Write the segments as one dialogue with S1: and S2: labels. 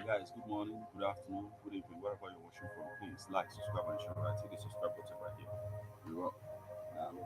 S1: guys, good morning, good afternoon, good evening, wherever you're watching from. Please like, subscribe, and share. Right, hit the subscribe button right here. You're up. Um,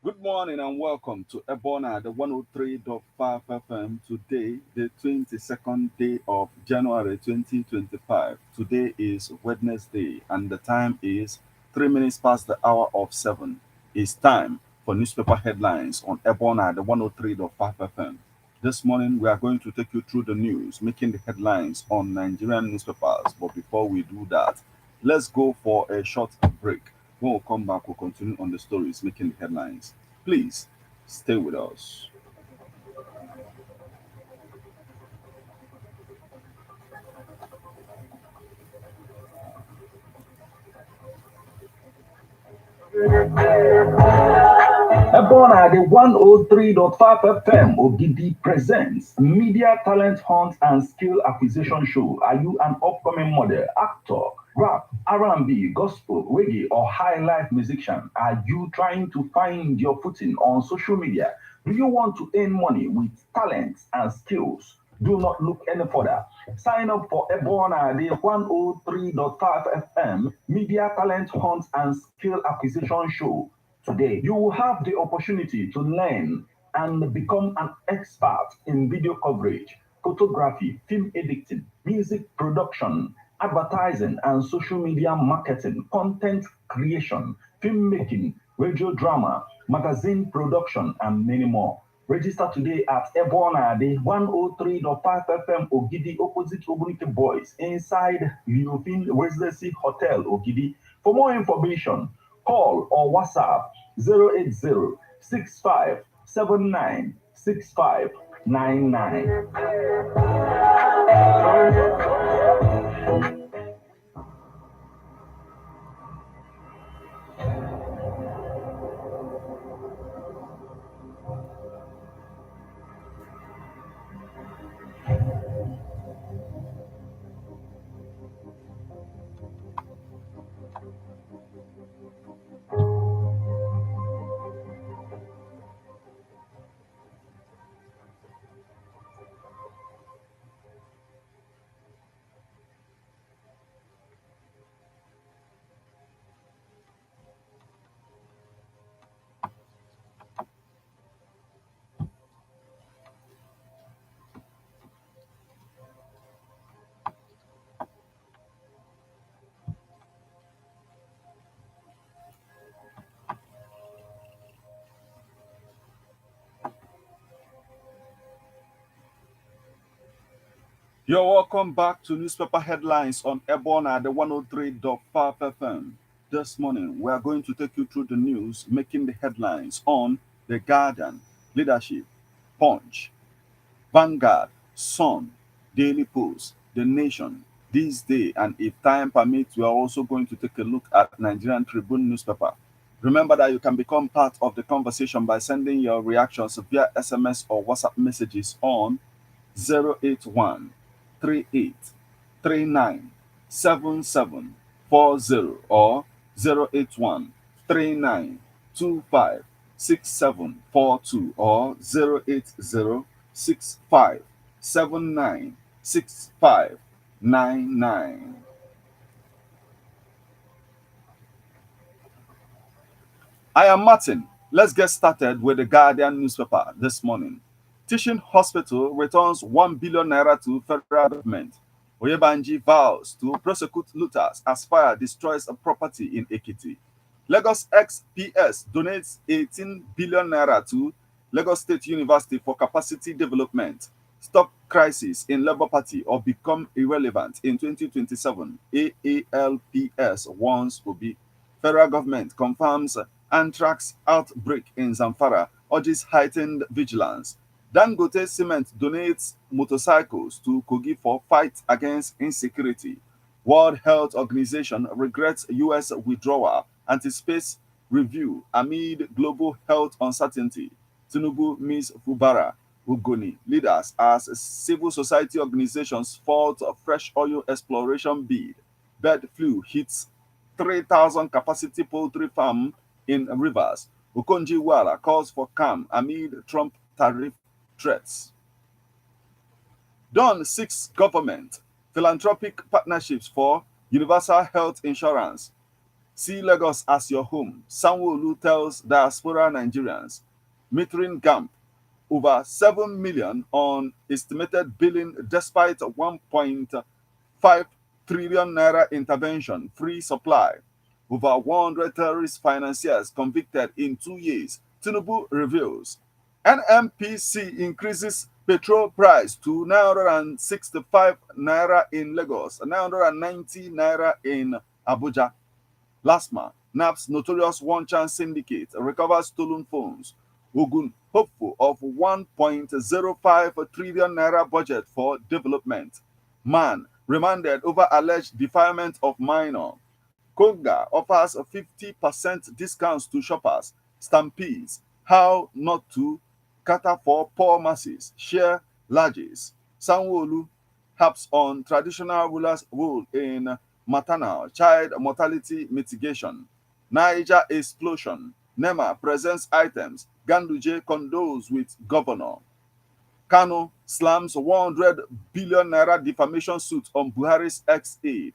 S1: Good morning and welcome to Ebona, the 103.5 FM. Today, the 22nd day of January 2025. Today is Wednesday, and the time is 3 minutes past the hour of 7. It's time for newspaper headlines on Ebona, the 103.5 FM. This morning, we are going to take you through the news, making the headlines on Nigerian newspapers. But before we do that, let's go for a short break. When we come back, we'll continue on the stories making the headlines. Please stay with us.
S2: Ebona, the 103.5 FM Ogidi presents Media Talent Hunt and Skill Acquisition Show. Are you an upcoming model, actor, rap, R&B, gospel, reggae, or high life musician? Are you trying to find your footing on social media? Do you want to earn money with talents and skills? Do not look any further. Sign up for Ebona, the 103.5 FM Media Talent Hunt and Skill Acquisition Show. Today, you will have the opportunity to learn and become an expert in video coverage, photography, film editing, music production, advertising and social media marketing, content creation, filmmaking, radio drama, magazine production, and many more. Register today at Ebona, the 103.5 FM Ogidi, opposite Obunike Boys, inside European Residency Hotel Ogidi. For more information, call or WhatsApp 080 6579 6599.
S1: You're welcome back to newspaper headlines on Ebona, the 103.5 FM. This morning, we are going to take you through the news making the headlines on The Guardian, Leadership, Punch, Vanguard, Sun, Daily Post, The Nation, This Day, and if time permits, we are also going to take a look at Nigerian Tribune newspaper. Remember that you can become part of the conversation by sending your reactions via SMS or WhatsApp messages on 081 38 39 7740 or 081 39 25 6742 or 080 65 79 6599. I am Martin. Let's get started with the Guardian newspaper this morning. Teaching hospital returns 1 billion naira to federal government. Oyebanji vows to prosecute looters as fire destroys a property in Ekiti. Lagos XPS donates 18 billion naira to Lagos State University for capacity development. Stop crisis in Labour Party or become irrelevant in 2027. AALPS warns Obi. Federal government confirms Anthrax outbreak in Zamfara urges heightened vigilance. Dangote Cement donates motorcycles to Kogi for fight against insecurity. World Health Organization regrets US withdrawal, anticipates review amid global health uncertainty. Tinubu meets Fubara Ugoni leaders as civil society organizations fault a fresh oil exploration bid. Bird flu hits 3,000 capacity poultry farm in Rivers. Okonji-Iweala calls for calm amid Trump tariff threats. Don seeks government philanthropic partnerships for universal health insurance. See Lagos as your home. Sanwo-Olu tells diaspora Nigerians. Metering gap over 7 million on estimated billing despite 1.5 trillion naira intervention, free supply. Over 100 terrorist financiers convicted in 2 years, Tinubu reveals. NMPC increases petrol price to 965 naira in Lagos, 990 naira in Abuja. Lasma, NAP's notorious one-chance syndicate recovers stolen phones. Ogun hopeful of 1.05 trillion naira budget for development. Man remanded over alleged defilement of minor. Konga offers a 50% discounts to shoppers. Stampedes, how not to cater for poor masses. Share largesse. Sanwo-Olu harps on traditional rulers' role in maternal child mortality mitigation. Niger explosion. NEMA presents items. Ganduje condoles with governor. Kano slams 100 billion naira defamation suit on Buhari's ex-aide.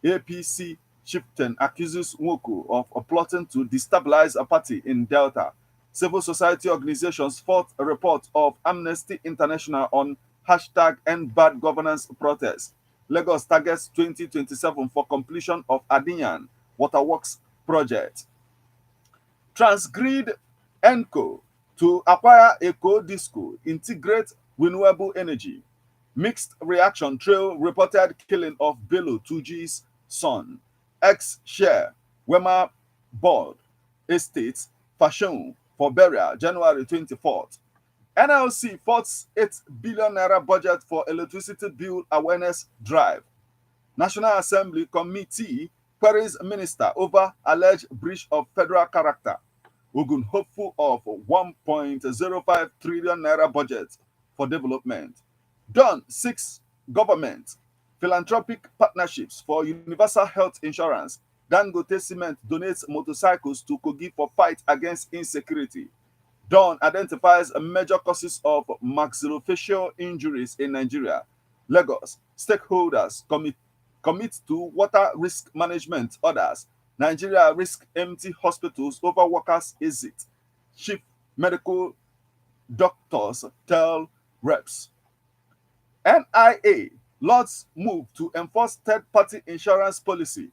S1: APC chieftain accuses Nwoko of plotting to destabilize a party in Delta. Civil society organizations fought a report of Amnesty International on hashtag End Bad Governance protest. Lagos targets 2027 for completion of Adinyan Waterworks project. Transgrid Enco to acquire Eco Disco, integrate renewable energy. Mixed reaction trail reported killing of Bello Tuji's son. Ex-share Wema board estates fashion for burial January 24th. NLC votes 8 billion naira budget for electricity bill awareness drive. National Assembly committee queries minister over alleged breach of federal character. Ogun hopeful of 1.05 trillion naira budget for development. Done 6 government philanthropic partnerships for universal health insurance. Dangote Cement donates motorcycles to Kogi for fight against insecurity. Dawn identifies major causes of maxillofacial injuries in Nigeria. Lagos stakeholders commit to water risk management orders. Nigeria risk empty hospitals over workers' exit. Chief medical doctors tell reps. NIA Lord's move to enforce third-party insurance policy.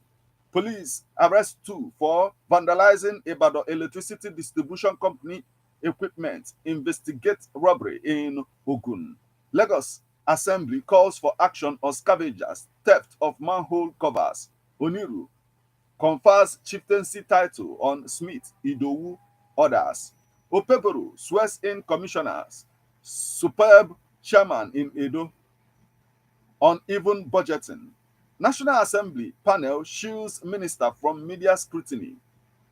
S1: Police arrest 2 for vandalizing Ibadan electricity distribution company equipment. Investigate robbery in Ogun. Lagos Assembly calls for action on scavengers, theft of manhole covers. Oniru confers chieftaincy title on Smith Idowu orders. Opeboro swears in commissioners. Superb chairman in Edo. Uneven budgeting. National Assembly panel shields minister from media scrutiny.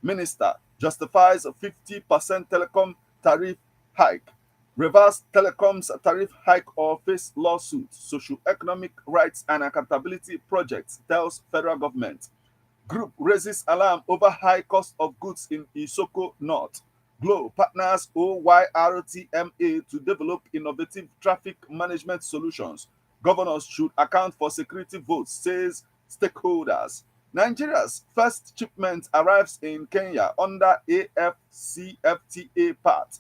S1: Minister justifies 50% telecom tariff hike. Reverse telecoms tariff hike or face lawsuit. Socio-economic rights and accountability project tells federal government. Group raises alarm over high cost of goods in Isoko North. Glo partners OYRTMA to develop innovative traffic management solutions. Governors should account for security votes, says stakeholders. Nigeria's first shipment arrives in Kenya under AFCFTA pact.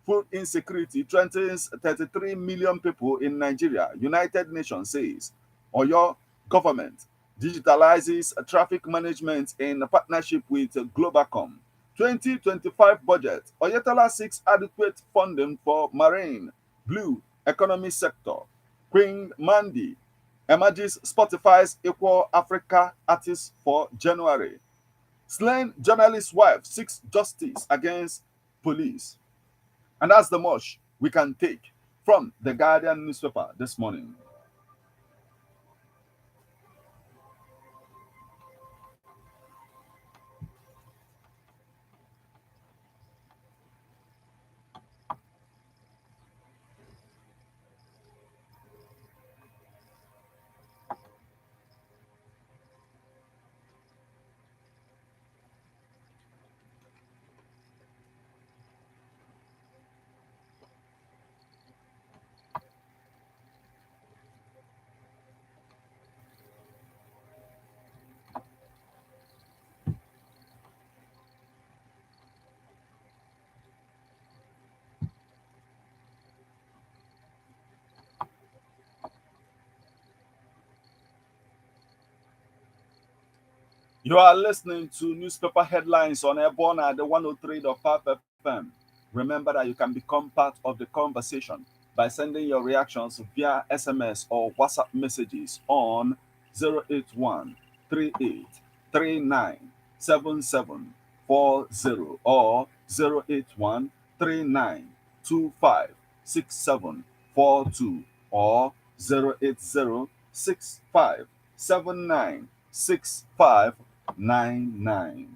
S1: Food insecurity threatens 33 million people in Nigeria, United Nations says. Oyo government digitalizes traffic management in partnership with Globacom. 2025 budget. Oyetola seeks adequate funding for marine, blue economy sector. Queen Mandy emerges Spotify's Equal Africa Artist for January. Slain journalist's wife seeks justice against police. And that's the much we can take from the Guardian newspaper this morning. You are listening to newspaper headlines on Ebona, the 103.5 FM. Remember that you can become part of the conversation by sending your reactions via SMS or WhatsApp messages on 081 or 081 or 08065796599.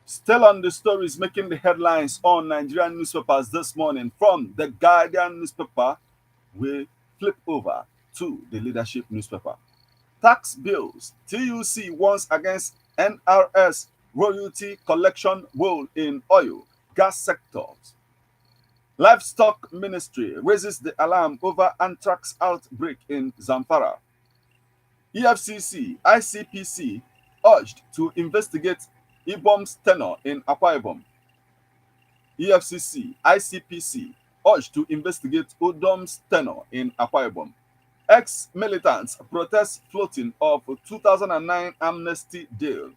S1: Still on the stories making the headlines on Nigerian newspapers this morning, from the Guardian newspaper, we flip over to the Leadership newspaper. Tax bills. TUC warns against NRS royalty collection role in oil, gas sectors. Livestock Ministry raises the alarm over anthrax outbreak in Zamfara. EFCC, ICPC urged to investigate Ibom's tenure in Akwa Ibom. EFCC, ICPC urged to investigate Udom's tenure in Akwa Ibom. Ex-militants protest floating of 2009 amnesty deal.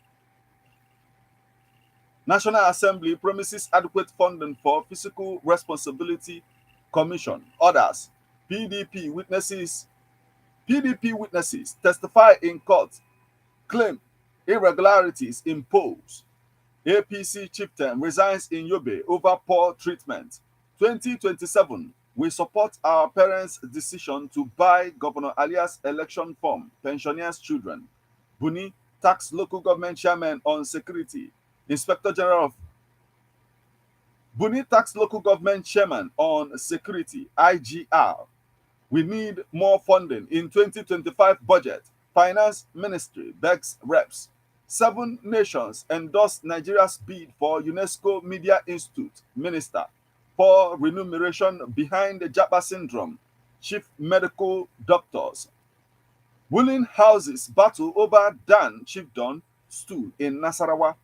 S1: National Assembly promises adequate funding for Fiscal Responsibility Commission. Others. PDP witnesses testify in court, claim irregularities imposed. APC chieftain resigns in Yobe over poor treatment. 2027, we support our parents' decision to buy Governor Alia's election form, pensioners' children. Buni tax local government chairman on security. Inspector General of Buni tax local government chairman on security, IGR. We need more funding in 2025 budget. Finance Ministry begs reps. 7 nations endorse Nigeria's bid for UNESCO Media Institute. Minister for remuneration behind the Japa syndrome. Chief medical doctors. Willing houses battle over Dan Chiefdom stool in Nasarawa.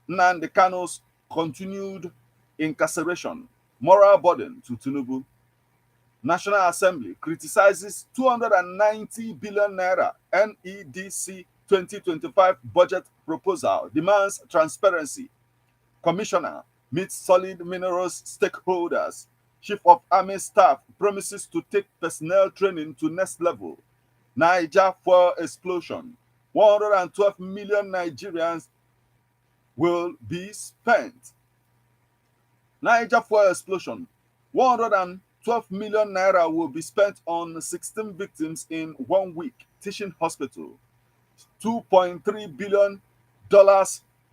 S1: Nnamdi Kanu's continued incarceration. Moral burden to Tinubu. National Assembly criticizes 290 billion naira NEDC 2025 budget proposal, demands transparency. Commissioner meets solid minerals stakeholders. Chief of Army Staff promises to take personnel training to next level. Niger fuel explosion. 112 million Nigerians will be spent. Niger fuel explosion. 112 million naira will be spent on 16 victims in 1 week. Teaching hospital. $2.3 billion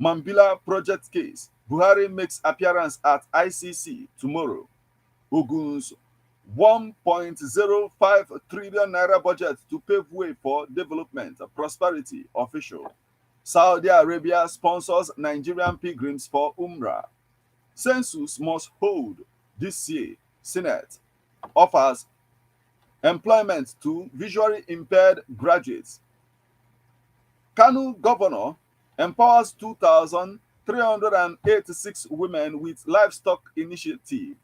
S1: Mambila project case. Buhari makes appearance at ICC tomorrow. Ogun's 1.05 trillion naira budget to pave way for development, prosperity, official. Saudi Arabia sponsors Nigerian pilgrims for Umrah. Census must hold this year. Senate offers employment to visually impaired graduates. Kanu governor empowers 2,000 386 women with livestock initiative.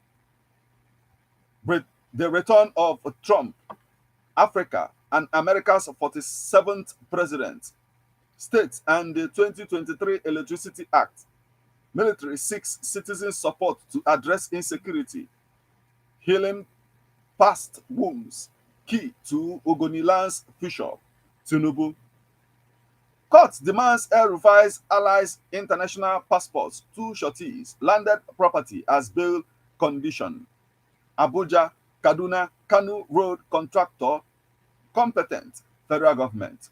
S1: The return of Trump, Africa, and America's 47th president. States and the 2023 Electricity Act. Military seeks citizen support to address insecurity. Healing past wounds, key to Ogoniland's future. Tinubu. Court demands El Rufai's allies international passports. Two shorties landed property as bail condition. Abuja, Kaduna, Kanu road contractor competent. Federal government.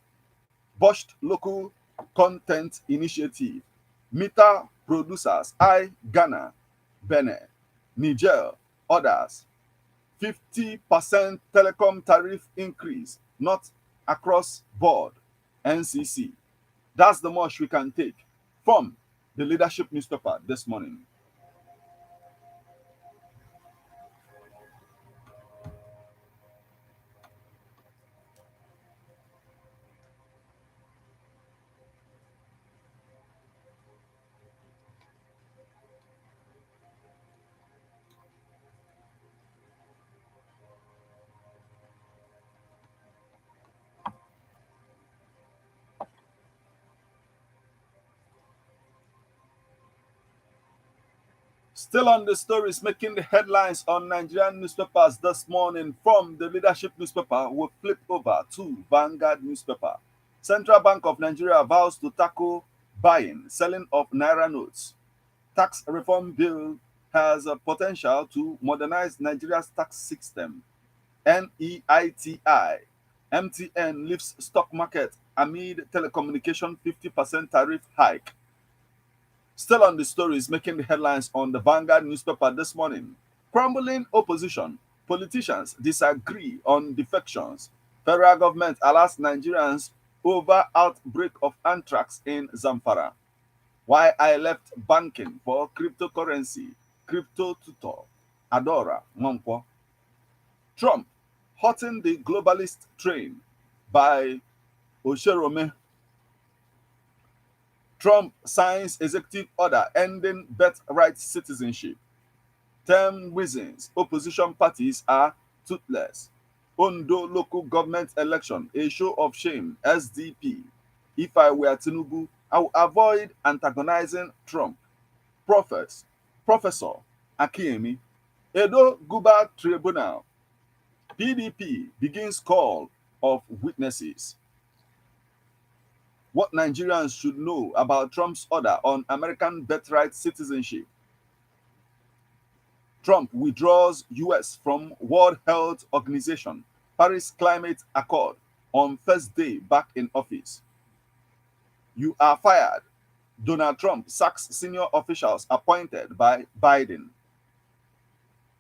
S1: Botched local content initiative. Meter producers I Ghana, Benin, Niger, others. 50% telecom tariff increase, not across board. NCC. That's the much we can take from the leadership newspaper this morning. Still on the stories making the headlines on Nigerian newspapers this morning from the leadership newspaper, we'll flip over to Vanguard newspaper. Central Bank of Nigeria vows to tackle buying, selling of Naira notes. Tax reform bill has a potential to modernize Nigeria's tax system. NEITI. MTN lifts stock market amid telecommunication 50% tariff hike. Still on the stories making the headlines on the Vanguard newspaper this morning. Crumbling opposition. Politicians disagree on defections. Federal government allows Nigerians over outbreak of anthrax in Zamfara. Why I left banking for cryptocurrency. Crypto tutor. Adora Nwankwo. Trump hurting the globalist train by Osherome. Trump signs executive order ending birthright citizenship. 10 reasons opposition parties are toothless. Ondo local government election, a show of shame, SDP. If I were Tinubu, I would avoid antagonizing Trump. Professor Akiemi. Edo Guba Tribunal. PDP begins call of witnesses. What Nigerians should know about Trump's order on American birthright citizenship. Trump withdraws US from World Health Organization, Paris Climate Accord on first day back in office. You are fired. Donald Trump sacks senior officials appointed by Biden.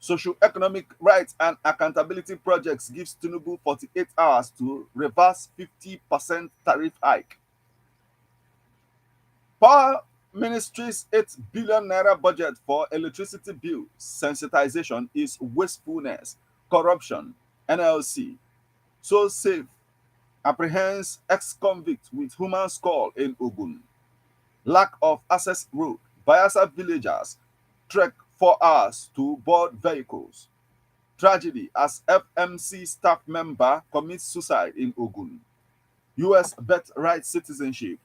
S1: Socio-economic rights and accountability projects gives Tinubu 48 hours to reverse 50% tariff hike. Power Ministry's 8 billion naira budget for electricity bill sensitization is wastefulness, corruption. NLC. So safe apprehends ex-convict with human skull in Ogun. Lack of access road. Bayelsa villagers trek 4 hours to board vehicles. Tragedy as FMC staff member commits suicide in Ogun. US birthright citizenship,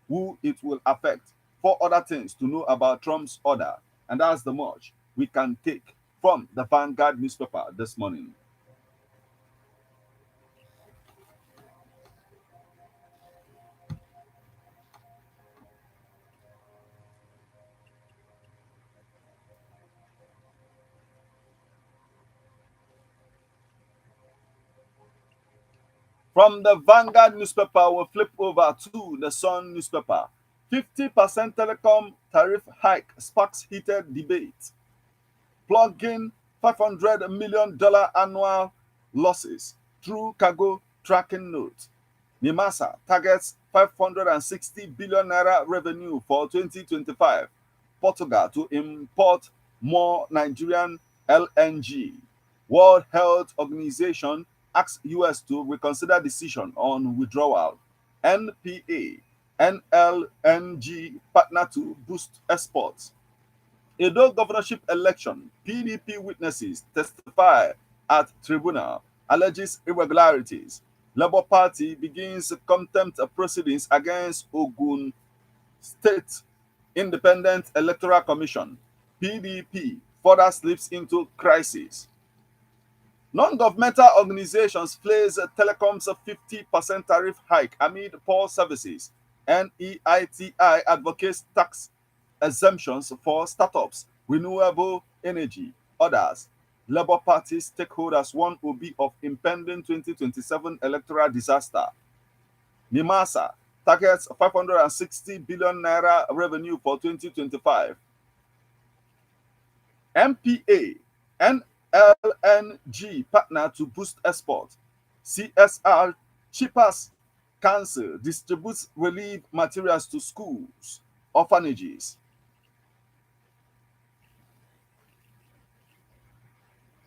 S1: who it will affect. 4 other things to know about Trump's order, and that's the much we can take from the Vanguard newspaper this morning. From the Vanguard newspaper, we'll flip over to the Sun newspaper. 50% telecom tariff hike sparks heated debate. Plugging $500 million annual losses through cargo tracking note. NIMASA targets 560 billion naira revenue for 2025. Portugal to import more Nigerian LNG. World Health Organization asks US to reconsider decision on withdrawal. NPA. N1b partner to boost exports. Edo governorship election, PDP witnesses testify at tribunal, alleges irregularities. Labour Party begins contempt proceedings against Ogun State Independent Electoral Commission. PDP further slips into crisis. Non-governmental organizations place telecoms a 50% tariff hike amid poor services. NEITI advocates tax exemptions for startups, renewable energy, others. Labour Party stakeholders warn Obi of impending 2027 electoral disaster. NIMASA targets 560 billion naira revenue for 2025. MPA, NLNG partner to boost export. CSR Cheapers Council distributes relief materials to schools, orphanages.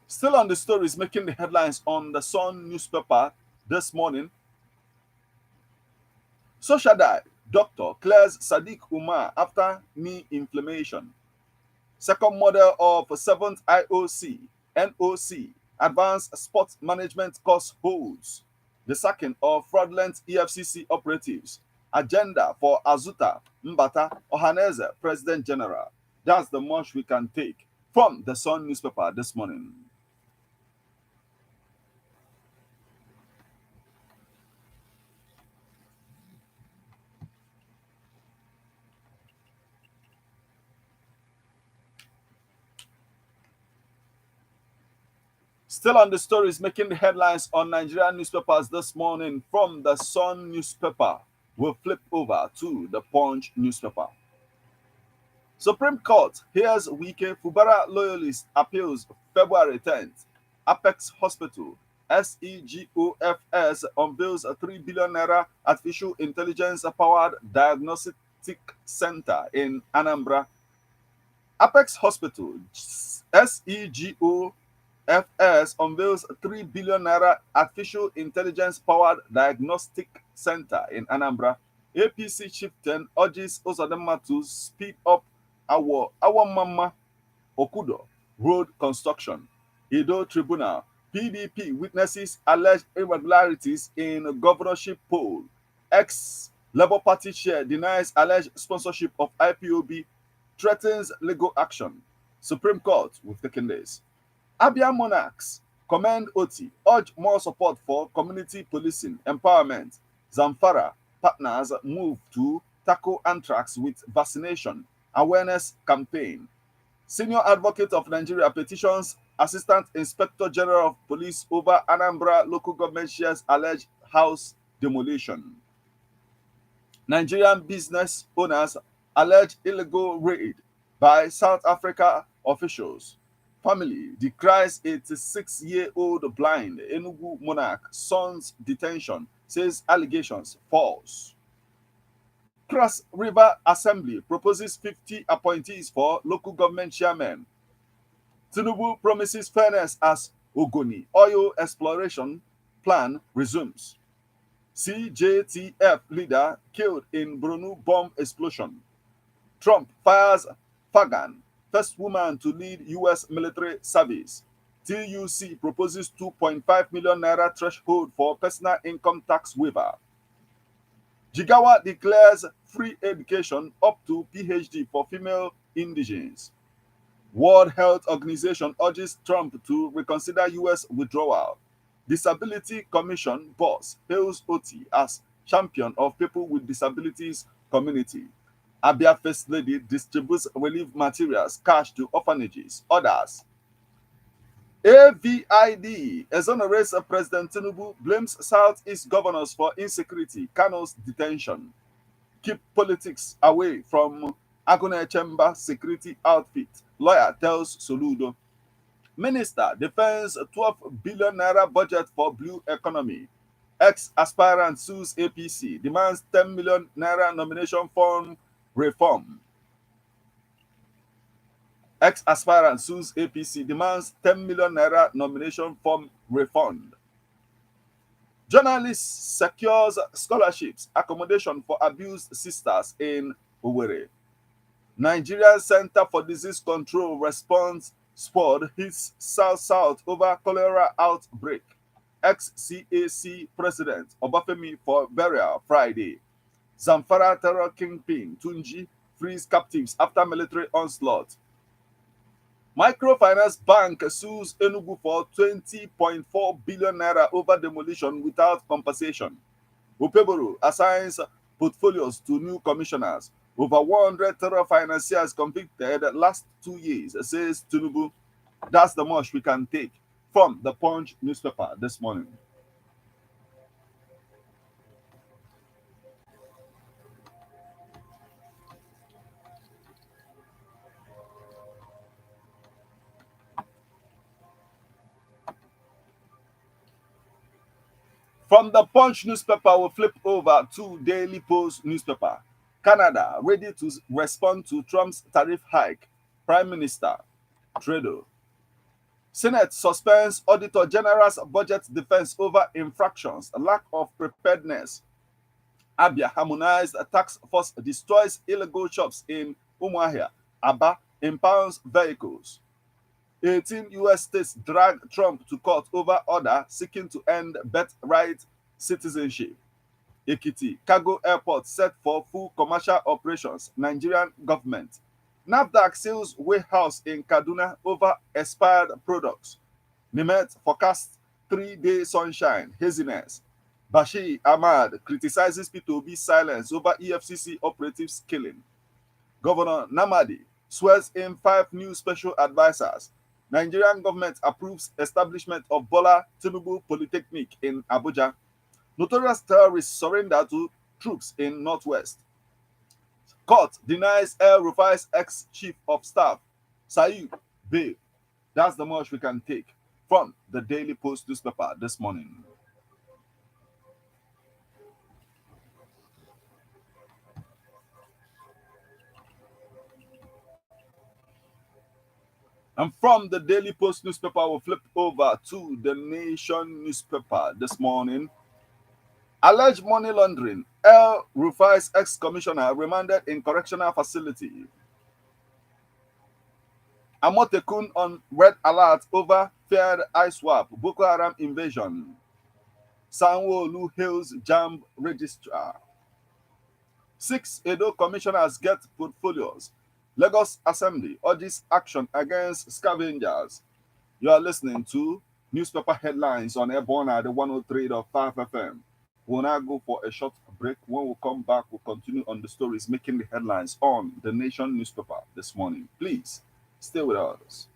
S1: Still on the stories making the headlines on the Sun newspaper this morning. Social dive. Doctor clears Sadiq Umar after knee inflammation. Second model of 7th IOC, NOC, Advanced Sports Management Course holds. The sacking of fraudulent EFCC operatives. Agenda for Azuta Mbata Ohaneze, President General. That's the much we can take from the Sun newspaper this morning. Still on the stories making the headlines on Nigerian newspapers this morning from the Sun newspaper, we'll flip over to the Punch newspaper. Supreme Court hears Wike Fubara loyalist appeals February 10th. Apex Hospital, SEGOFS unveils a 3 billion naira artificial intelligence powered diagnostic center in Anambra. Apex Hospital, SEGOFS unveils a 3 billion naira artificial intelligence powered diagnostic center in Anambra. APC chieftain urges Uzodinma to speed up our Mama Okudo road construction. Edo Tribunal, PDP witnesses alleged irregularities in governorship poll. Ex-Labour Party chair denies alleged sponsorship of IPOB, threatens legal action. Supreme Court will taken this. Abia monarchs commend Oti, urge more support for community policing empowerment. Zamfara partners move to tackle anthrax with vaccination awareness campaign. Senior Advocate of Nigeria petitions Assistant Inspector General of Police over Anambra local government shares alleged house demolition. Nigerian business owners allege illegal raid by South Africa officials. Family decries 86-year-old blind Enugu monarch son's detention, says allegations false. Cross River Assembly proposes 50 appointees for local government chairmen. Tinubu promises fairness as Ogoni oil exploration plan resumes. CJTF leader killed in Brunu bomb explosion. Trump fires Fagan, first woman to lead U.S. military service. TUC proposes 2.5 million naira threshold for personal income tax waiver. Jigawa declares free education up to PhD for female indigenes. World Health Organization urges Trump to reconsider U.S. withdrawal. Disability Commission boss hails Oti as champion of people with disabilities community. Abia First Lady distributes relief materials, cash to orphanages. Others. AVID exonerates President Tinubu, blames Southeast governors for insecurity, Kano's detention. Keep politics away from Agune Chamber security outfit, lawyer tells Soludo. Minister defends 12 billion naira budget for blue economy. Ex-aspirant sues APC, demands 10 million naira nomination form reform. Ex-aspirant sues APC, demands 10 million naira nomination form refund. Journalist secures scholarships, accommodation for abused sisters in Owerri. Nigerian Center for Disease Control response squad hits South over cholera outbreak. Ex-CAC President Obafemi for burial Friday. Zamfara terror kingpin Tunji frees captives after military onslaught. Microfinance bank sues Enugu for 20.4 billion naira over demolition without compensation. Upeboro assigns portfolios to new commissioners. Over 100 terror financiers convicted last 2 years, says Tinubu. That's the much we can take from the Punch newspaper this morning. From the Punch newspaper, we flip over to Daily Post newspaper. Canada ready to respond to Trump's tariff hike. Prime Minister Trudeau. Senate suspends Auditor General's budget defense over infractions, lack of preparedness. Abia harmonized tax force destroys illegal shops in Umuahia. Aba impounds vehicles. 18 US states drag Trump to court over order seeking to end birthright citizenship. Ekiti cargo airport set for full commercial operations. Nigerian government. NAFDAC seals warehouse in Kaduna over expired products. Nimet forecast 3-day sunshine, haziness. Bashir Ahmad criticizes P2B's silence over EFCC operatives killing. Governor Namadi swears in 5 new special advisors. Nigerian government approves establishment of Bola Tinubu Polytechnic in Abuja. Notorious terrorists surrender to troops in Northwest. Court denies El Rufai's ex-chief of staff, Saeed bail. That's the much we can take from the Daily Post newspaper this morning. And from the Daily Post newspaper, we'll flip over to the Nation newspaper this morning. Alleged money laundering. El Rufai's ex-commissioner remanded in correctional facility. Amotekun on red alert over feared ISWAP, Boko Haram invasion. Sanwo-Olu hails JAMB registrar. 6 Edo commissioners get portfolios. Lagos Assembly urges action against scavengers. You are listening to newspaper headlines on EBEONADI 103.5 FM. We'll now go for a short break. When we come back, we'll continue on the stories making the headlines on the Nation newspaper this morning. Please stay with us.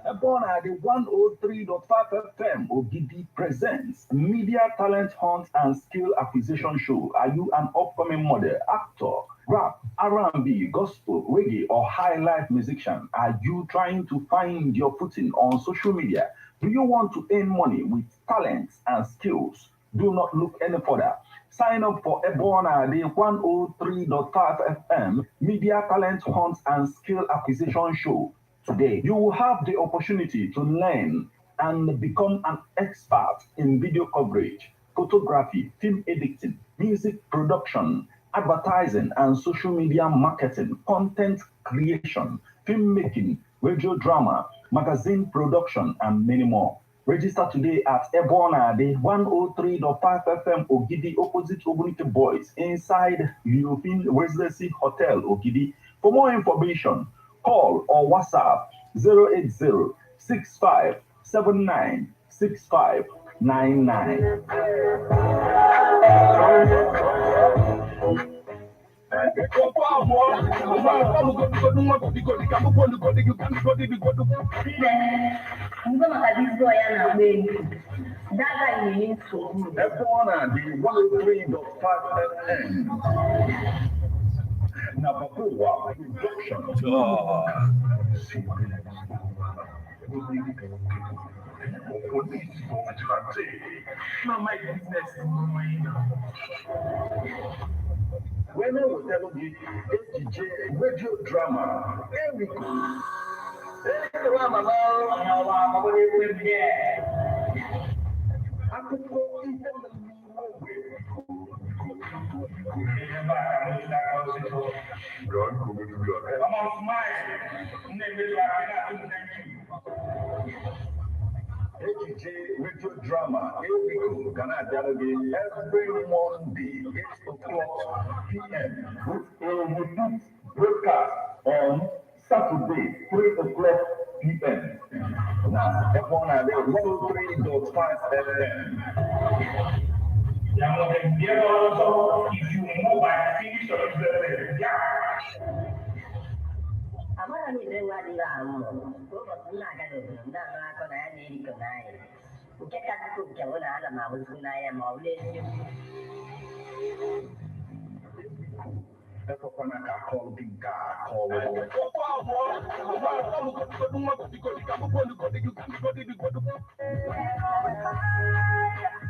S2: EBEONADI 103.5 FM Ogidi presents Media Talent Hunt and Skill Acquisition Show. Are you an upcoming model, actor, rap, R&B, gospel, reggae, or high life musician? Are you trying to find your footing on social media? Do you want to earn money with talents and skills? Do not look any further. Sign up for EBEONADI 103.5 FM Media Talent Hunt and Skill Acquisition Show. Today, you will have the opportunity to learn and become an expert in video coverage, photography, film editing, music production, advertising and social media marketing, content creation, filmmaking, radio drama, magazine production, and many more. Register today at EBEONADI 103.5 FM Ogidi, opposite Obunike Boys, inside European Residency Hotel Ogidi. For more information, call or WhatsApp 080 6579 6599.
S3: I'm gonna have this boy and I'm waiting. That guy means so.
S2: EBEONADI 103.5 FM. Nabakuwa Production. Not my business. When I was telling you, HJ radio drama, EBEONADI. Akụkọ ihe HJ radio drama EBEONADI Ghana Dialogue every Monday 8 o'clock p.m. with a repeat broadcast on Saturday 3 o'clock p.m. Now, EBEONADI 103.5 FM.
S4: If you move by finish of the
S5: Amara ni lewa di la amo. Ko na ga do na na ko na ni ko na ye. Nke ka ku ke wona ala ma wu na ye ma ule ni.
S2: Ekokwana ka call big guy, call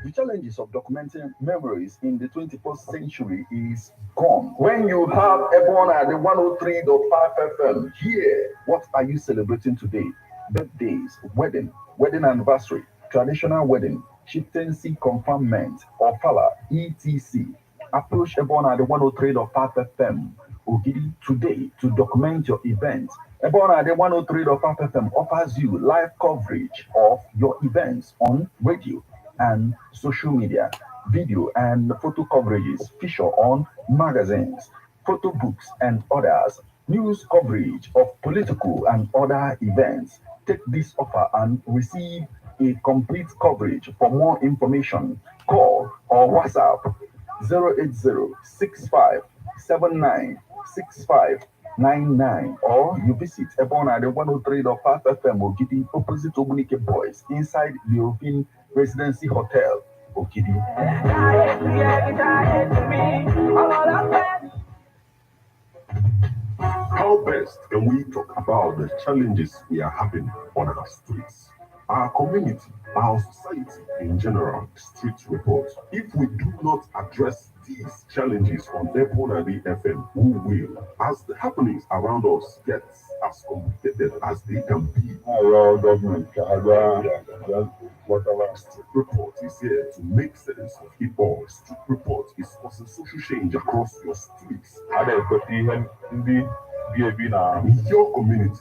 S2: The challenges of documenting memories in the 21st century is gone. When you have EBEONADI 103.5 FM here, what are you celebrating today? Birthdays, wedding anniversary, traditional wedding, chieftaincy conferment, or fala, etc. Approach EBEONADI 103.5 FM Ogidi today to document your event. EBEONADI 103.5 FM offers you live coverage of your events on radio and social media, video and photo coverages, feature on magazines, photo books and others, news coverage of political and other events. Take this offer and receive a complete coverage. For more information, call or WhatsApp 08065796599 or you visit EBEONADI 103.5 FM Ogidi opposite Ogunike Boys inside the European Residency Hotel Ogidi.
S6: How best can we talk about the challenges we are having on our streets? Our community, our society in general, street reports. If we do not address these challenges on EBEONADI FM, who will? As the happenings around us get as complicated as they can be, our government, whatever street report is here to make sense of it all. Street report is causing social change across your streets. In your community,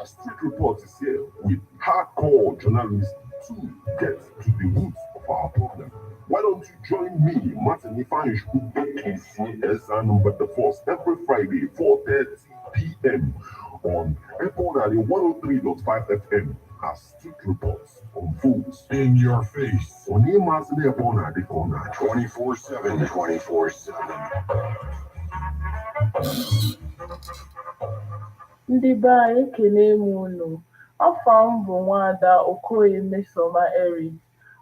S6: street report is here with hardcore journalism to get to the roots of our problem. Why don't you join me, Martin Ifanish, KCS number the first every Friday, 4:30 p.m. on EBEONADI 103.5 FM as street reports unfolds in your face. On EBEONADI corner 24/7.
S7: Ndị be anyị ekene m unu. Afọ m bụ Nwaada Okoye Mesoma Eric.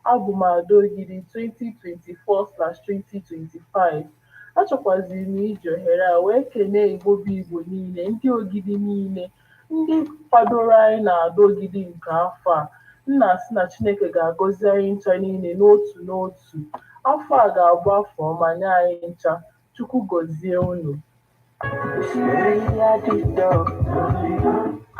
S7: Abụ m Adaogidi 2024/2025. Achọkwaziri m iji ohere a wee kenee Igbo bụ Igbo niile, ndị Ogidi niile, ndị kwadoro anyị na Adaogidi nke afọ a. Nna asị na Chineke ga-agọzi anyị ncha niile n'otu n'otu. Afọ a ga-abụ afọ ọma nye anyị ncha. Chukwu gọzie unu.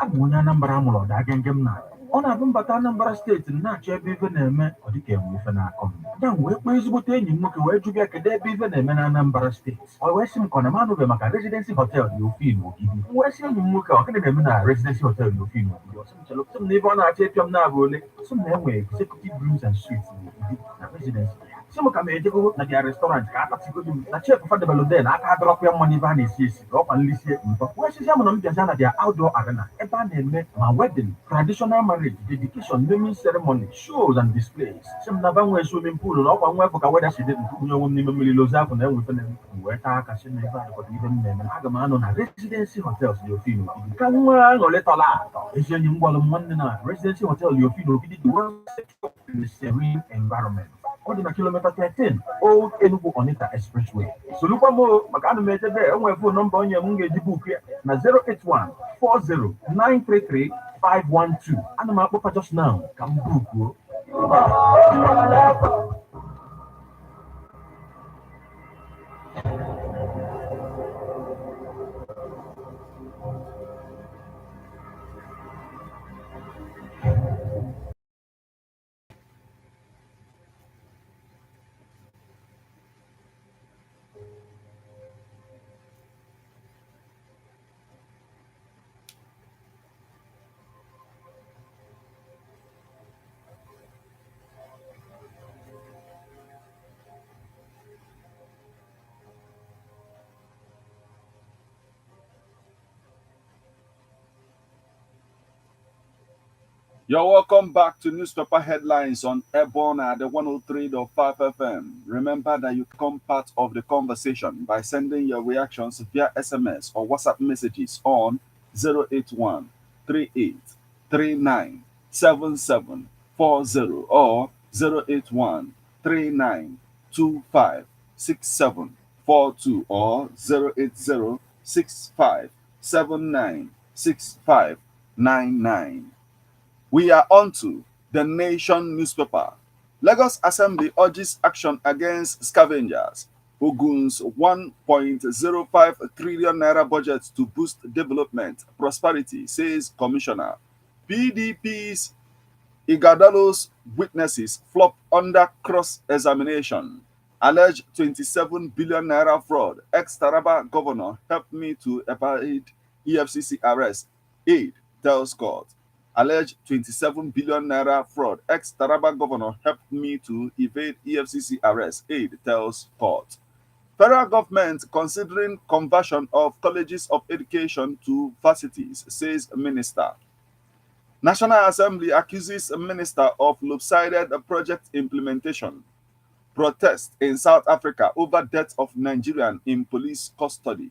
S8: Abụ onye Anambra amụrụ ọda agenge m na ọ na-abụ mbata Anambra steeti na-achọ ebe ife na-eme ọ dịka enwe ife na-akọ m. Ya wee kpọọ ezigbote enyi m nwoke wee jụbịa kedu ebe ife na-eme na Anambra steeti. Ọ wee sị m ka ọ na m anụbe maka Residency Hotel Yofin Ogidi. M wee sị enyi m nwoke ọ gịnị na-eme na Residency Hotel Yofin Ogidi. Ọ sị m chelụ sị m na ebe ọ na-achọ ịpịọ m na-abụ ole sị m na enwe executive rooms and suites n'Ogidi na Residency. Sị m ka m ejego na dia restaurant ka akpatigodi m na chef Fadebelode na aka adọrọkwa ya mmanụ ebe a na-esi esi ka ọkwa nlisie mkpọ. Wee sịzịa m na m bịazia na dia outdoor arena ebe a na-eme ma wedding, traditional marriage, dedication, naming ceremony, shows and displays. Sị m na banwe swimming pool na ọkwa nwa ka weda si dị ntunye onwe m n'ime mmiri lozi afọ na enwefe na wee taa aka sị na ebe a dịkọta ibe m na-eme. Aga m anọ na Residency Hotels Yofin Ogidi ka nwa aṅụrị tọla atọ. Ezi enyi m gwalụ m nwanne na Residency Hotel Yofin Ogidi dị well set up in a serene environment. Ọ dị na kilomita 13 Old Enugu Onitsha Expressway. Solukwa m maka ana m echebe enwe fon nọmba onye m ga-eji buku ya na 08140933512. Ana m akpọkwa just now ka m bukuo.
S1: You're welcome back to Newspaper Headlines on Airborne at the 103.5 FM. Remember that you can become part of the conversation by sending your reactions via SMS or WhatsApp messages on 081 38 39 7740 or 081 39 25 6742 or 080 65 79 6599. We are on to the Nation newspaper. Lagos Assembly urges action against scavengers. Ogun's 1.05 trillion naira budget to boost development prosperity, says Commissioner. PDP's Igadalo's witnesses flop under cross-examination. Alleged 27 billion naira fraud. Ex-Taraba governor helped me to evade EFCC arrest. Aid tells court. Alleged 27 billion naira fraud. Ex-Taraba governor helped me to evade EFCC arrest. Aid tells court. Federal government considering conversion of colleges of education to varsities, says minister. National Assembly accuses minister of lopsided project implementation. Protest in South Africa over death of Nigerian in police custody.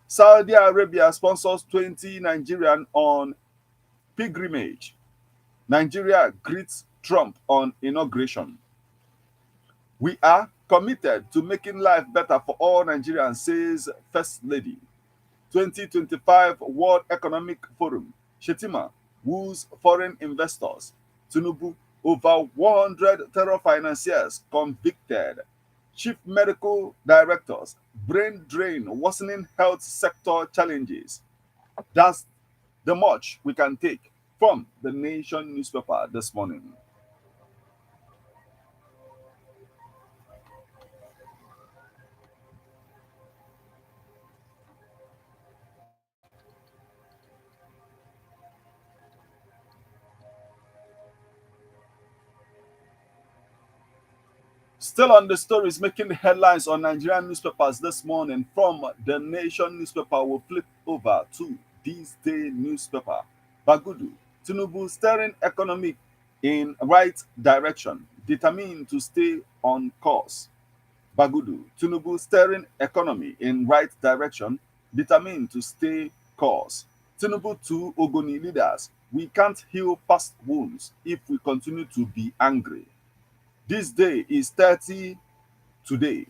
S1: Saudi Arabia sponsors 20 Nigerian on pilgrimage. Nigeria greets Trump on inauguration. We are committed to making life better for all Nigerians, says First Lady. 2025 World Economic Forum. Shetima woos foreign investors. Tinubu, over 100 terror financiers convicted. Chief medical directors, brain drain, worsening health sector challenges. That's the much we can take from the Nation newspaper this morning. Still on the stories making the headlines on Nigerian newspapers this morning, from the Nation newspaper, we'll flip over to this day newspaper. Bagudu, Tinubu steering economic in right direction, determined to stay on course. Bagudu, Tinubu steering economy in right direction, determined to stay course. Tinubu to Ogoni leaders, we can't heal past wounds if we continue to be angry. This day is 30 today.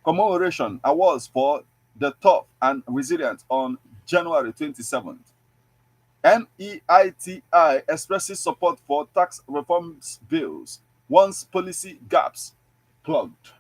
S1: Commemoration awards for the tough and resilient on January 27th. NEITI expresses support for tax reforms bills once policy gaps plugged.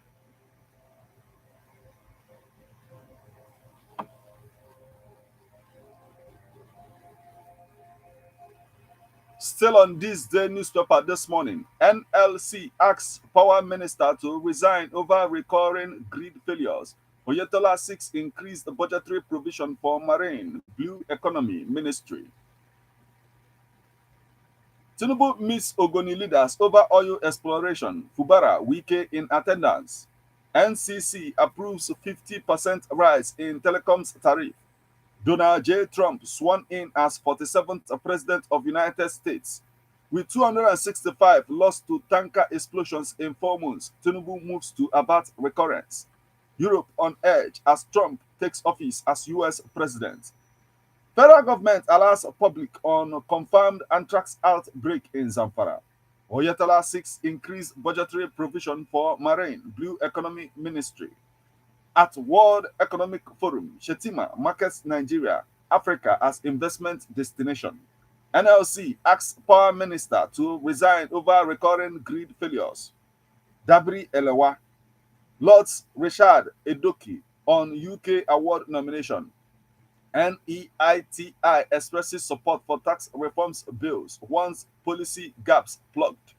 S1: Still on this day newspaper this morning, NLC asks power minister to resign over recurring grid failures. Oyetola seeks increased budgetary provision for marine blue economy ministry. Tinubu meets Ogoni leaders over oil exploration. Fubara, Wike in attendance. NCC approves 50% rise in telecoms tariff. Donald J. Trump sworn in as 47th President of United States. With 265 lost to tanker explosions in 4 months, Tinubu moves to avert recurrence. Europe on edge as Trump takes office as U.S. President. Federal government alerts public on confirmed anthrax outbreak in Zamfara. Oyetola seeks increased budgetary provision for marine blue economy ministry. At World Economic Forum, Shetima markets Nigeria, Africa as investment destination. NLC asks power minister to resign over recurring grid failures. Dabri Elewa, Lords Richard Edoki on UK award nomination. NEITI expresses support for tax reforms bills once policy gaps plugged.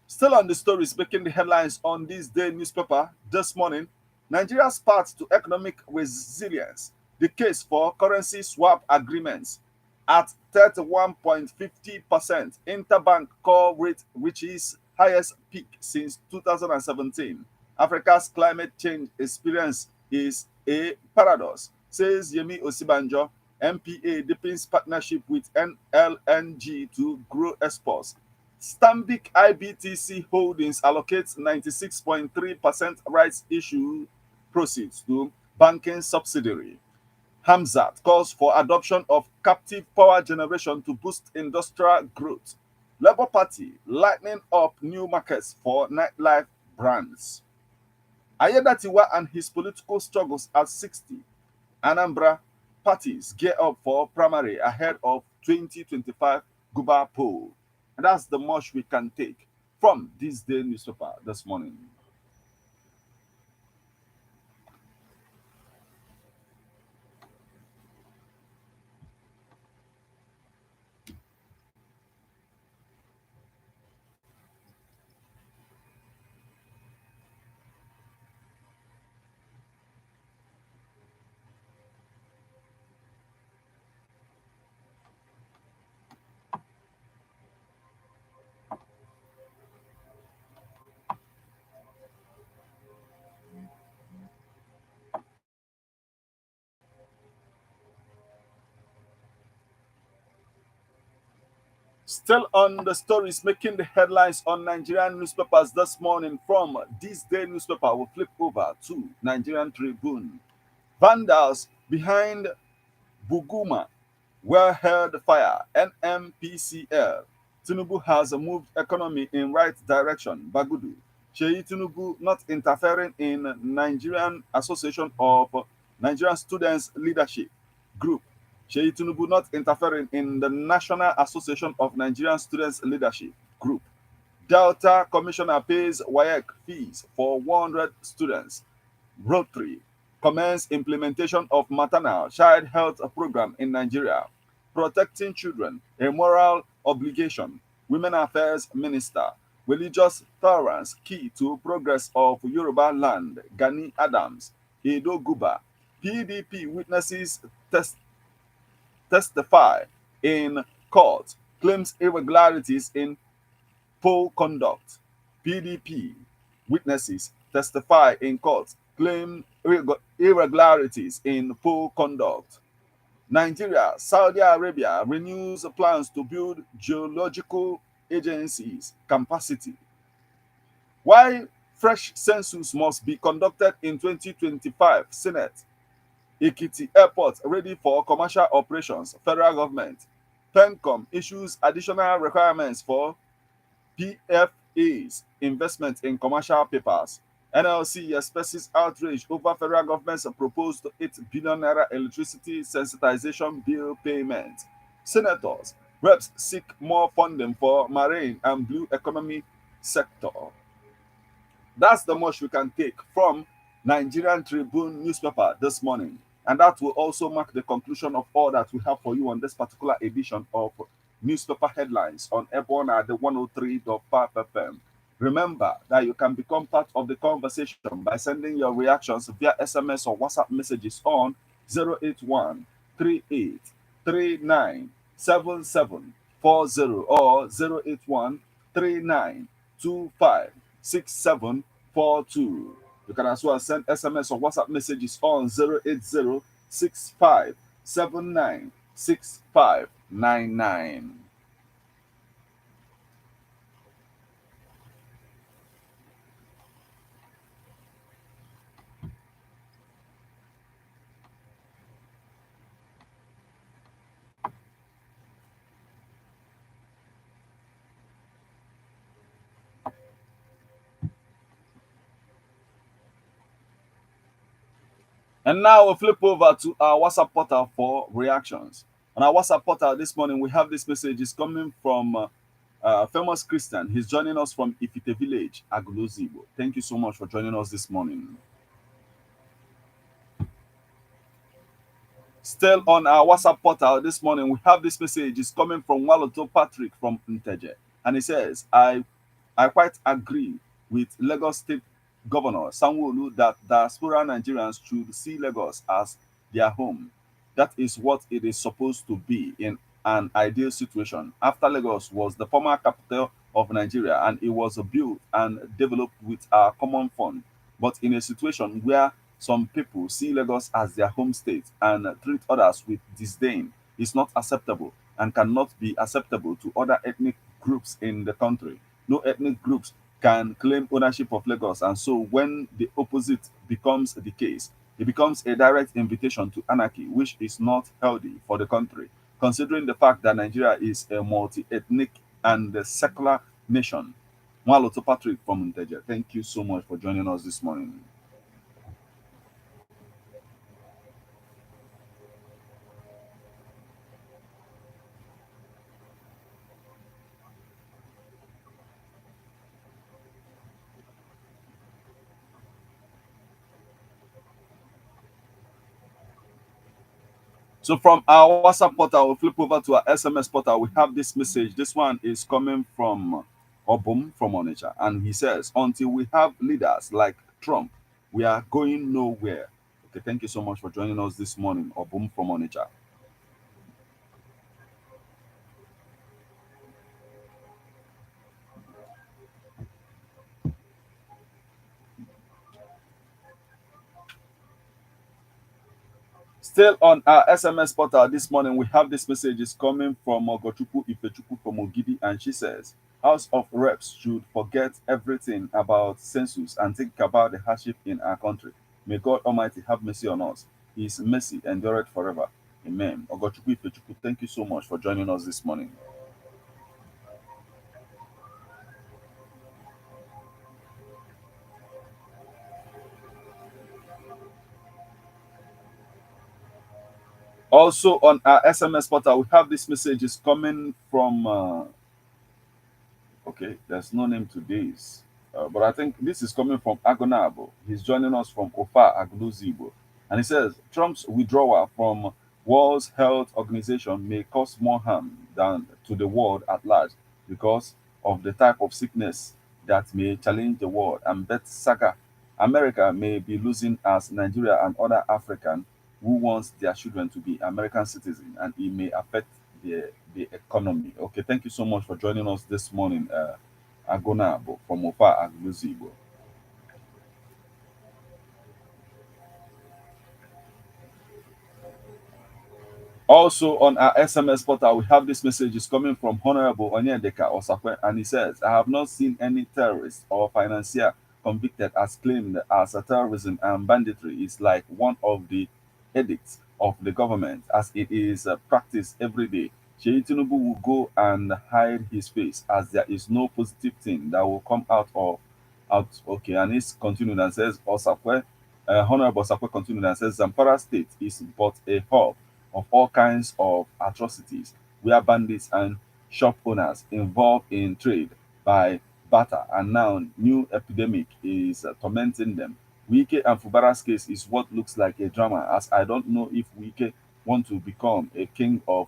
S1: Still on the stories making the headlines on this day newspaper this morning, Nigeria's path to economic resilience, the case for currency swap agreements at 31.50%, interbank core rate reaches highest peak since 2017. Africa's climate change experience is a paradox, says Yemi Osibanjo. MPA deepens partnership with NLNG to grow exports. Stanbic IBTC Holdings allocates 96.3% rights issue proceeds to banking subsidiary. Hamzat calls for adoption of captive power generation to boost industrial growth. Labour Party lightening up new markets for nightlife brands. Ayedatiwa and his political struggles at 60. Anambra parties gear up for primary ahead of 2025 Guba poll. And that's the much we can take from this day newspaper this morning. Still on the stories making the headlines on Nigerian newspapers this morning from this day newspaper, we'll flip over to Nigerian Tribune. Vandals behind Buguma were held fire. NMPCL. Tinubu has moved economy in right direction. Bagudu. Sheyi Tinubu not interfering in Nigerian Association of Nigerian Students Leadership Group. Sheyi Tinubu not interfering in the National Association of Nigerian Students Leadership Group. Delta Commissioner pays WIT fees for 100 students. Rotary commence implementation of maternal child health program in Nigeria. Protecting children, a moral obligation. Women Affairs Minister. Religious tolerance key to progress of Yoruba land. Gani Adams. Edo Guba. PDP witnesses testify in court. Claims irregularities in poll conduct. PDP witnesses testify in court, claim irregularities in poll conduct. Nigeria, Saudi Arabia renews plans to build geological agencies capacity. Why fresh census must be conducted in 2025, Senate. Ekiti Airport ready for commercial operations, federal government. PENCOM issues additional requirements for PFA's investment in commercial papers. NLC expresses outrage over federal government's proposed 8 billion naira electricity sensitization bill payment. Senators, reps seek more funding for marine and blue economy sector. That's the much we can take from Nigerian Tribune newspaper this morning. And that will also mark the conclusion of all that we have for you on this particular edition of newspaper headlines on EBEONADI 103.5 FM. Remember that you can become part of the conversation by sending your reactions via SMS or WhatsApp messages on 081 38 39 7740 or 081 39 25 6742. You can as well send SMS or WhatsApp messages on 080 65 79 6599. And now we'll flip over to our WhatsApp portal for reactions. On our WhatsApp portal this morning, we have this message is coming from famous Christian. He's joining us from Ifite Village, Agulozibo. Thank you so much for joining us this morning. Still on our WhatsApp portal this morning, we have this message is coming from Waloto Patrick from Nteje. And he says, I quite agree with Lagos State Governor Sanwo-Olu that diaspora Nigerians should see Lagos as their home. That is what it is supposed to be in an ideal situation. After Lagos was the former capital of Nigeria and it was built and developed with our common fund. But in a situation where some people see Lagos as their home state and treat others with disdain is not acceptable and cannot be acceptable to other ethnic groups in the country. No ethnic groups can claim ownership of Lagos, and so when the opposite becomes the case, it becomes a direct invitation to anarchy, which is not healthy for the country, considering the fact that Nigeria is a multi-ethnic and a secular nation. Mwaloto Patrick from Nteje, thank you so much for joining us this morning. So from our WhatsApp portal, we'll flip over to our SMS portal. We have this message. This one is coming from Obum from Onitsha. And he says, until we have leaders like Trump, we are going nowhere. Okay, thank you so much for joining us this morning, Obum from Onitsha. Still on our SMS portal this morning, we have this message is coming from Ogochukwu Ifechukwu from Ogidi, and she says, House of Reps should forget everything about census and think about the hardship in our country. May God Almighty have mercy on us. His mercy endureth forever. Amen. Ogochukwu Ifechukwu, thank you so much for joining us this morning. Also on our SMS portal, we have this message is coming from okay, there's no name to this. But I think this is coming from Agonabo. He's joining us from Ofa Agluzibo. And he says Trump's withdrawal from World Health Organization may cause more harm than to the world at large because of the type of sickness that may challenge the world. And Bet Saga, America may be losing as Nigeria and other African who wants their children to be American citizens, and it may affect the economy. Okay, thank you so much for joining us this morning, Agonabo from Ofa Agluzibo. Also on our SMS portal, we have this message is coming from Honorable Onyedeka Osakwe, and he says, I have not seen any terrorist or financier convicted as claimed as a terrorism and banditry is like one of the edicts of the government as it is practiced every day. Sheyi Tinubu will go and hide his face as there is no positive thing that will come out. Okay, and it's continued and says Osakwe, Honorable Osakwe continued and says Zamfara State is but a hub of all kinds of atrocities where bandits and shop owners involved in trade by barter, and now new epidemic is tormenting them. Wike and Fubara's case is what looks like a drama, as I don't know if Wike want to become a king of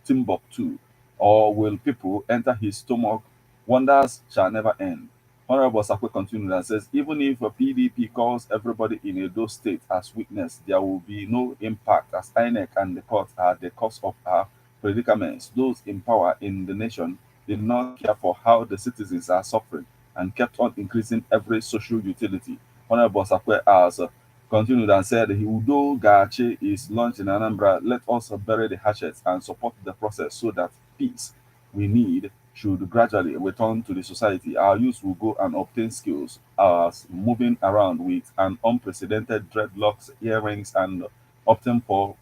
S1: Timbuktu, or will people enter his stomach? Wonders shall never end. Honorable Sakwe continued and says, even if a PDP calls everybody in Edo State as witness, there will be no impact as INEC and the court are the cause of our predicaments. Those in power in the nation did not care for how the citizens are suffering and kept on increasing every social utility. Honorable Sakwe has continued and said, Udo Gache is launched in Anambra. Let us bury the hatchets and support the process so that peace we need should gradually return to the society. Our youth will go and obtain skills as moving around with an unprecedented dreadlocks, earrings, and opting for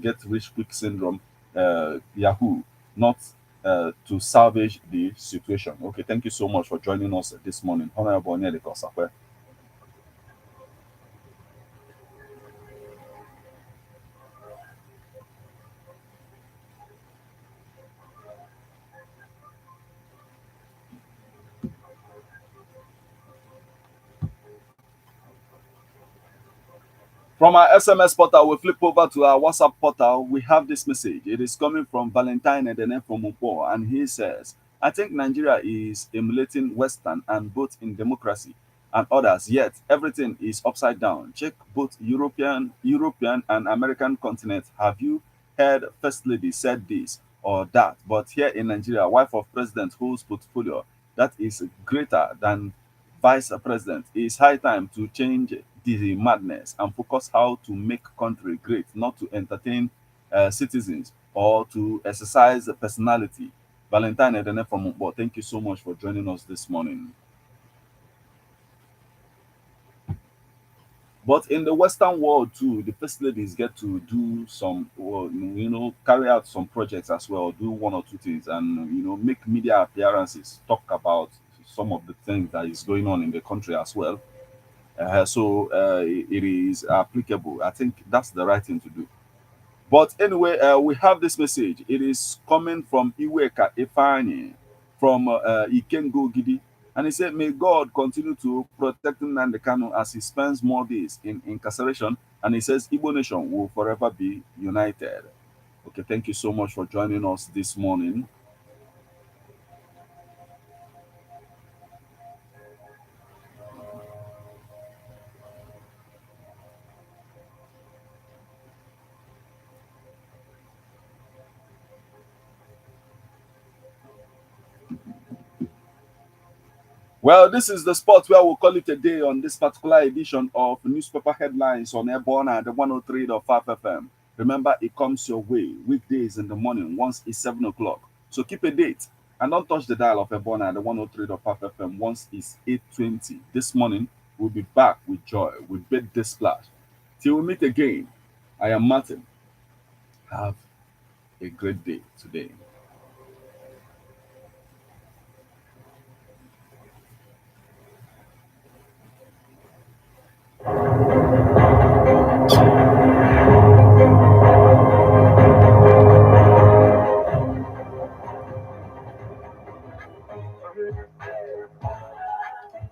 S1: get rich quick syndrome, Yahoo, not to salvage the situation. Okay, thank you so much for joining us this morning. Honorable Onyedeka Osakwe. From our SMS portal, we flip over to our WhatsApp portal. We have this message. It is coming from Valentine and then from Upo, and he says, I think Nigeria is emulating Western and both in democracy and others, yet everything is upside down. Check both European and American continents. Have you heard First Lady said this or that? But here in Nigeria, wife of president holds portfolio that is greater than vice president. It's high time to change the madness and focus how to make country great, not to entertain citizens or to exercise a personality. Valentine Edene from Mukbo, thank you so much for joining us this morning. But in the Western world too, the first ladies get to do some, well, carry out some projects as well, do one or two things, and make media appearances, talk about some of the things that is going on in the country as well. It is applicable. I think that's the right thing to do. But anyway, we have this message. It is coming from Iweka Ifani from Ikengo Gidi. And he said, may God continue to protect Nnamdi Kanu as he spends more days in incarceration. And he says, Igbo nation will forever be united. Okay, thank you so much for joining us this morning. Well, this is the spot where we'll call it a day on this particular edition of Newspaper Headlines on Airborne at the 103.5 FM. Remember, it comes your way weekdays in the morning once it's 7 o'clock. So keep a date and don't touch the dial of Airborne at the 103.5 FM once it's 8:20. This morning, we'll be back with joy, with big splash. Till we meet again, I am Martin. Have a great day today.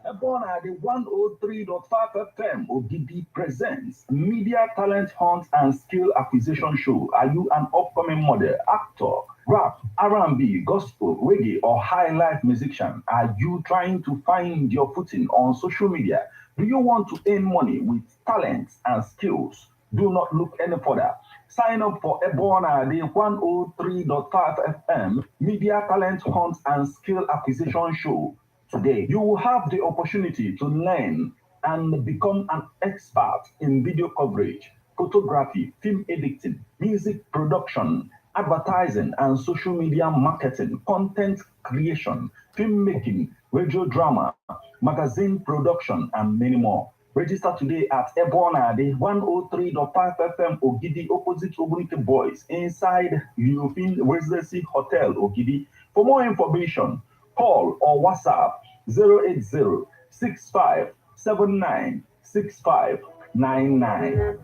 S2: EBEONADI 103.5 FM ODD presents Media Talent Hunt and Skill Acquisition Show. Are you an upcoming model, actor, rap, R&B, gospel, reggae, or high life musician? Are you trying to find your footing on social media? Do you want to earn money with talents and skills? Do not look any further. Sign up for EBEONADI 103.5 FM Media Talent Hunt and Skill Acquisition Show. Today, you will have the opportunity to learn and become an expert in video coverage, photography, film editing, music production, advertising and social media marketing, content creation, filmmaking, radio drama, magazine production, and many more. Register today at EBEONADI 103.5 FM Ogidi, opposite Obunike Boys, inside European Residency Hotel Ogidi. For more information, call or WhatsApp 080 65 79 65 99.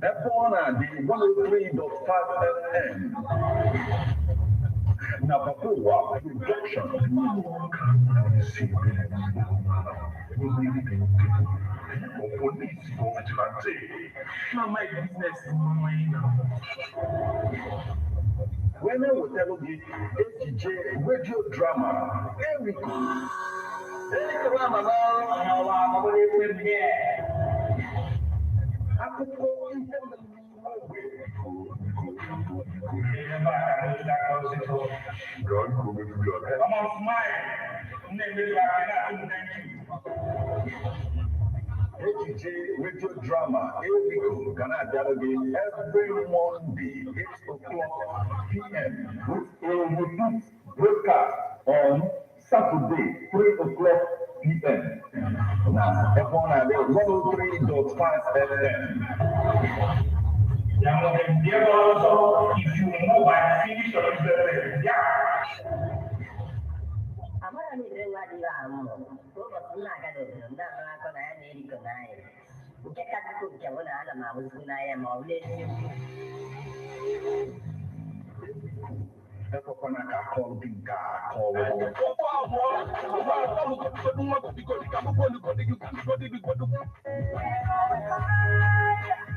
S2: EBEONADI 103.5 FM. Nabakowa production. Now my business is mine. When I will tell you, AJ radio drama, here we go. Drama now, I'm going to be here. I could go in the AJ radio drama, here we go. Gonna dialogue every Monday, 8 o'clock p.m. with a repeat broadcast on Saturday, 3 o'clock p.m. Now, EBEONADI 103.5 FM.
S4: If you know by finish of the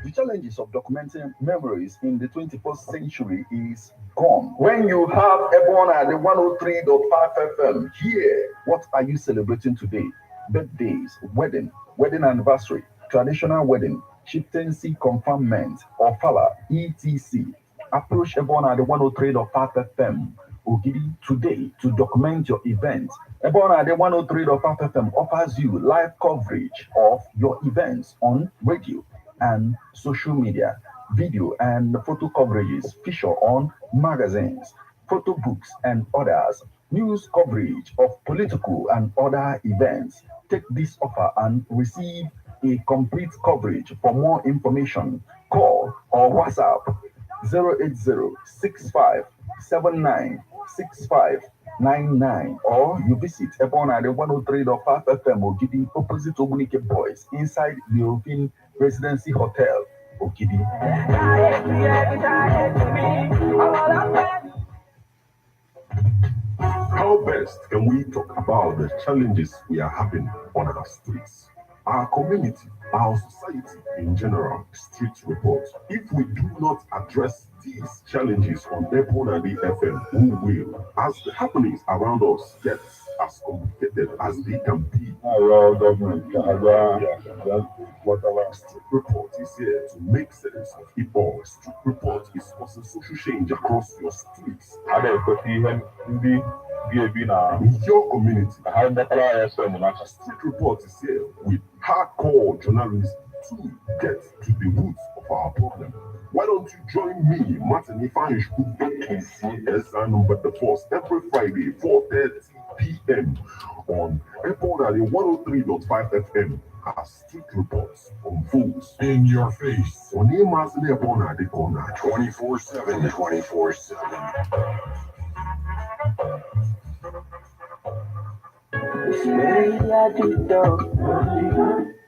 S2: The challenges of documenting memories in the 21st century is gone. When you have EBEONADI 103.5 FM here, what are you celebrating today? Birthdays, wedding anniversary, traditional wedding, chieftaincy conferment, or fala, etc. Approach Ebona the 103.5 FM Ogidi today to document your event. Ebona the 103.5 FM offers you live coverage of your events on radio and social media, video and photo coverages feature on magazines, photo books and others, news coverage of political and other events. Take this offer and receive a complete coverage. For more information, call or WhatsApp 08065796599 or you visit Ebona the 103.5 FM Ogidi opposite Ogunike Boys inside the Ofin Residency Hotel Ogidi.
S6: How best can we talk about the challenges we are having on our streets, our community, our society in general? Street report. If we do not address these challenges on EBEONADI FM, who will? As the happenings around us get as complicated as they can be. Whatever street report is here to make sense of it all. Street report is causing social change across your streets. In your community, street report is here with hardcore journalists to get to the roots of our problem. Why don't you join me, Martin Ifanishku, N1b every Friday, 4:30 p.m. on EBEONADI103.5 FM as street reports unfolds in your face. On EBEONADI corner 24/7, 24/7.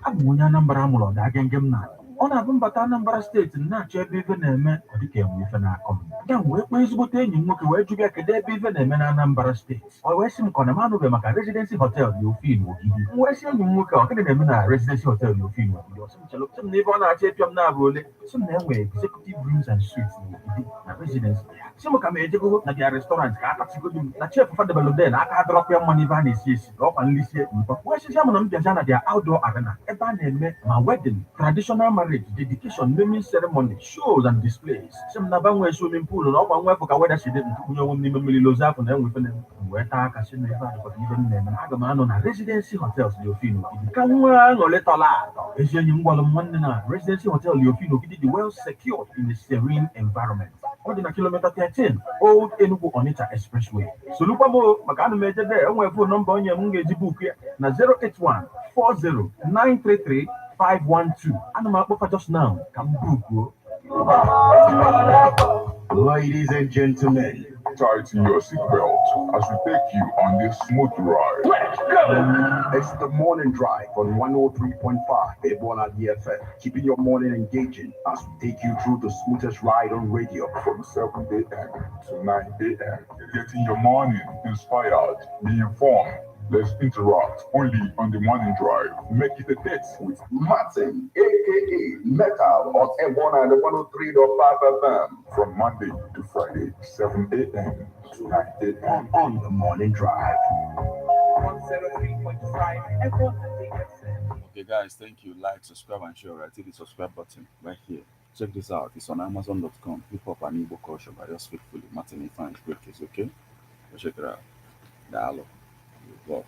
S8: Abụ onye Anambra mụrụ ọda agenge m na ọ na-abụ mbata Anambra steeti na-achọ ebe ife na-eme ọ dịka enwe ife na-akọ m. Ya m wee kpọọ ezigbote enyi m nwoke wee jụbịa kedu ebe ife na-eme na Anambra steeti. Ọ wee sị m ka ọ na m anụbeghị maka Residency Hotel dị Ofin Ogidi. M wee sị enyi m nwoke ọ gịnị na-eme na Residency Hotel dị Ofin Ogidi. Ọ sị m chelụ sị m na ebe ọ na-achọ ịpịa m na-abụ ole sị m na enwe executive rooms and suites n'Ogidi na Residency ya. Sị m ka m ejegoro na dia restaurant ka akachigodi m na chef Fadebelode na aka adọrọkwa mma n'ife a na-esi esi ka ọkwa nlisie mkpọ. Wee sịsịa m na m bịaja na dia outdoor arena ebe a na-eme ma wedding, traditional marriage, dedication, naming ceremony, shows and displays. Some Nabanwe swimming pool and all one for whether she didn't know when Mimili Lozap and then with them. Where Taka never even name and Hagaman on a residency hotels, Leofino. Come well or let all as young one residency hotel, Leofino, the well secured in a serene environment. Ordinary kilometer 13, Old Enugu Onitsha Expressway. So Lupamo, Macano made there, and we have phone number on your Mungaji book here, 081 40 512. And I'm up for just now. Come book.
S2: Ladies and gentlemen,
S6: Tighten your seatbelt as we take you on this smooth ride.
S2: let's go! It's the morning drive on 103.5 EBEONADI FM, keeping your morning engaging as we take you through the smoothest ride on radio.
S6: From 7 a.m. to 9 a.m. Getting your morning inspired, be informed. Let's interact only on the morning drive. Make it a date with
S2: Martin, aka Metal, on EBEONADI 103.5 FM.
S6: from Monday to Friday, 7 a.m. to 9 a.m.
S2: on the morning drive.
S7: 103.5 FM.
S1: Okay, guys, thank you. Like, subscribe, and share. Right, hit the subscribe button right here. Check this out. It's on Amazon.com. Hip hop and Igbo culture by yours faithfully, Martin Ifan. Okay, check it out. Dialogue. Well.